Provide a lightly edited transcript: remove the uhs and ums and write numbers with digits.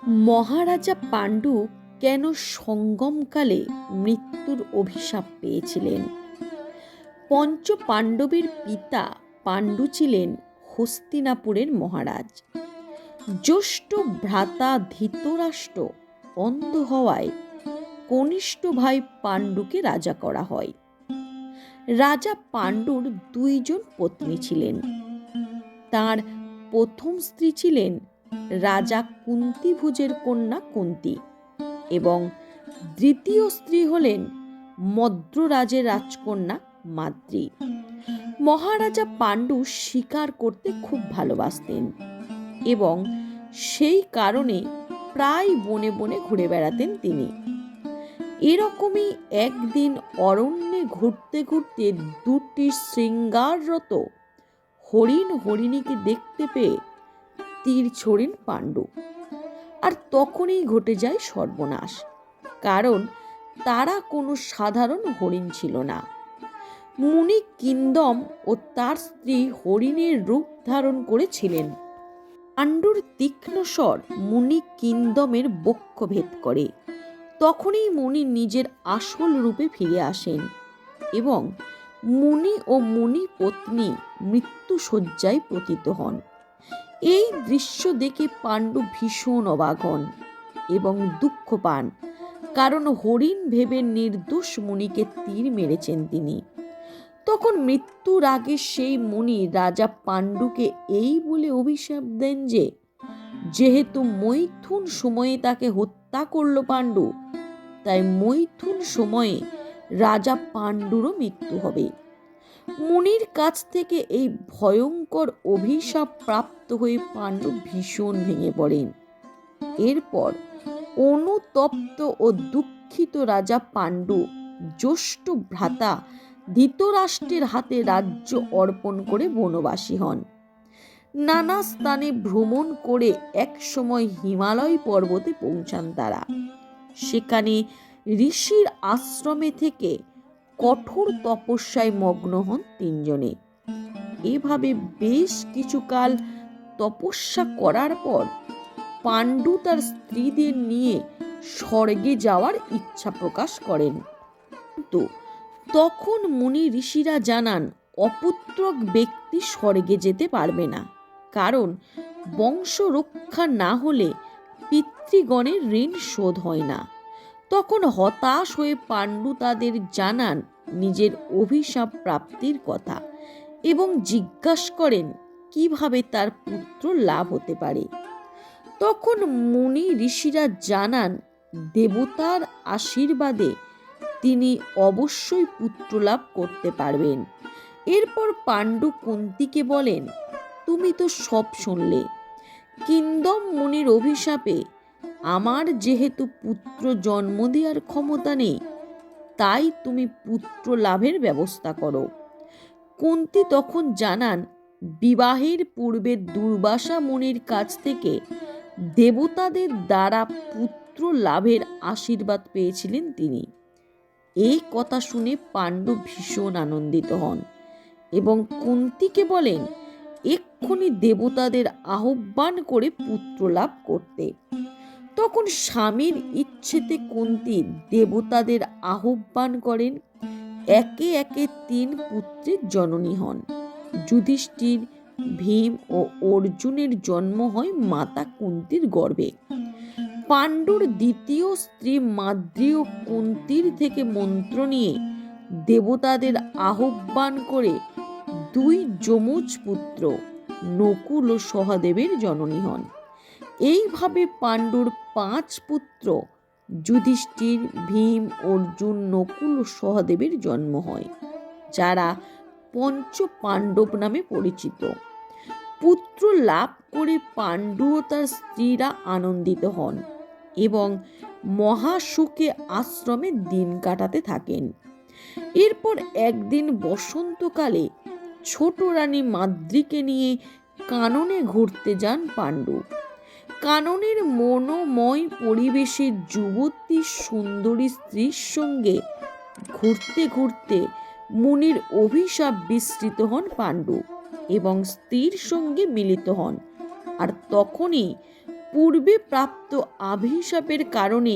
মহারাজা পাণ্ডু কেন সঙ্গমকালে মৃত্যুর অভিশাপ পেয়েছিলেন? পঞ্চ পাণ্ডবের পিতা পাণ্ডু ছিলেন হস্তিনাপুরের মহারাজ। জ্যেষ্ঠ ভ্রাতা ধৃতরাষ্ট্র অন্ধ হওয়ায় কনিষ্ঠ ভাই পাণ্ডুকে রাজা করা হয়। রাজা পাণ্ডুর দুইজন পত্নী ছিলেন। তার প্রথম স্ত্রী ছিলেন রাজা কুন্তিভোজের কন্যা কুন্তি এবং দ্বিতীয় স্ত্রী হলেন মদ্ররাজের রাজকন্যা মাদ্রী। মহারাজা পাণ্ডু শিকার করতে খুব ভালোবাসতেন এবং সেই কারণে প্রায় বনে বনে ঘুরে বেড়াতেন তিনি। এরকমই একদিন অরণ্যে ঘুরতে ঘুরতে দুটি শৃঙ্গাররত হরিণীকে দেখতে পেয়ে তীর ছোড়েন পাণ্ডু। আর তখনই ঘটে যায় সর্বনাশ, কারণ তারা কোনো সাধারণ হরিণ ছিল না। মুনি কিন্দম ও তার স্ত্রী হরিণের রূপ ধারণ করেছিলেন। পাণ্ডুর তীক্ষ্ণ স্বর মুনি কিন্দমের বক্ষ ভেদ করে। তখনই মুনি নিজের আসল রূপে ফিরে আসেন এবং মুনি ও মুনি পত্নী মৃত্যুশয্যায় পতিত হন। এই দৃশ্য দেখে পাণ্ডু ভীষণ অবাক হন এবং দুঃখ পান, কারণ হরিণ ভেবে নির্দোষ মুনিকে তীর মেরেছেন তিনি। তখন মৃত্যুর আগে সেই মুনি রাজা পাণ্ডুকে এই বলে অভিশাপ দেন যে যেহেতু মৈথুন সময়ে তাকে হত্যা করল পাণ্ডু, তাই মৈথুন সময়ে রাজা পাণ্ডুরও মৃত্যু হবে। মুনির কাছ থেকে এই ভয়ঙ্কর অভিশাপ প্রাপ্ত হয়ে পাণ্ডু ভীষণ ভেঙে পড়েন। এরপর অনুতপ্ত ও দুঃখিত রাজা পাণ্ডু জ্যেষ্ঠ ভ্রাতা ধৃতরাষ্ট্রের হাতে রাজ্য অর্পণ করে বনবাসী হন। নানা স্থানে ভ্রমণ করে একসময় হিমালয় পর্বতে পৌঁছান তারা। সেখানে ঋষির আশ্রমে থেকে কঠোর তপস্যায় মগ্ন হন তিনজনে। এভাবে বেশ কিছুকাল তপস্যা করার পর পাণ্ডু তার স্ত্রীদের নিয়ে স্বর্গে যাওয়ার ইচ্ছা প্রকাশ করেন। কিন্তু তখন মুনি ঋষিরা জানান অপুত্রক ব্যক্তি স্বর্গে যেতে পারবে না, কারণ বংশ রক্ষা না হলে পিতৃগণের ঋণ শোধ হয় না। তখন হতাশ হয়ে পাণ্ডু তাদের জানান নিজের অভিশাপ প্রাপ্তির কথা এবং জিজ্ঞাসা করেন কিভাবে তার পুত্র লাভ হতে পারে। তখন মুনি ঋষিরা জানান দেবতার আশীর্বাদে তিনি অবশ্যই পুত্র লাভ করতে পারবেন। এরপর পাণ্ডু কুন্তিকে বলেন, তুমি তো সব শুনলে। কিন্দম মুনির অভিশাপে আমার যেহেতু পুত্র জন্ম দেওয়ার ক্ষমতা নেই, তাই তুমি পুত্র লাভের ব্যবস্থা করো। কুন্তি তখন জানান বিবাহের পূর্বে দুর্বাসা মুনির কাছ থেকে দেবতাদের দ্বারা পুত্র লাভের আশীর্বাদ পেয়েছিলেন তিনি। এই কথা শুনে পাণ্ডু ভীষণ আনন্দিত হন এবং কুন্তিকে বলেন এক্ষুনি দেবতাদের আহ্বান করে পুত্র লাভ করতে। তখন স্বামীর ইচ্ছেতে কুন্তি দেবতাদের আহ্বান করেন। একে একে 3 পুত্রের জননী হন। যুধিষ্ঠির, ভীম ও অর্জুনের জন্ম হয় মাতা কুন্তির গর্ভে। পাণ্ডুর দ্বিতীয় স্ত্রী মাদ্রী ও কুন্তির থেকে মন্ত্র নিয়ে দেবতাদের আহ্বান করে 2 যমজ পুত্র নকুল ও সহদেবের জননী হন। এইভাবে পাণ্ডুর 5 পুত্র যুধিষ্ঠির, ভীম, অর্জুন, নকুল ও সহদেবের জন্ম হয়, যারা পঞ্চ পাণ্ডব নামে পরিচিত। পুত্র লাভ করে পাণ্ডু ও তার স্ত্রীরা আনন্দিত হন এবং মহাসুখে আশ্রমে দিন কাটাতে থাকেন। এরপর একদিন বসন্তকালে ছোট রানী মাদ্রীকে নিয়ে কাননে ঘুরতে যান পাণ্ডু। কাননের মনোময় পরিবেশে যুবতী সুন্দরী স্ত্রীর সঙ্গে ঘুরতে ঘুরতে মুনির অভিশাপ বিস্তৃত হন পাণ্ডু এবং স্ত্রীর সঙ্গে মিলিত হন। আর তখনই পূর্বে প্রাপ্ত অভিশাপের কারণে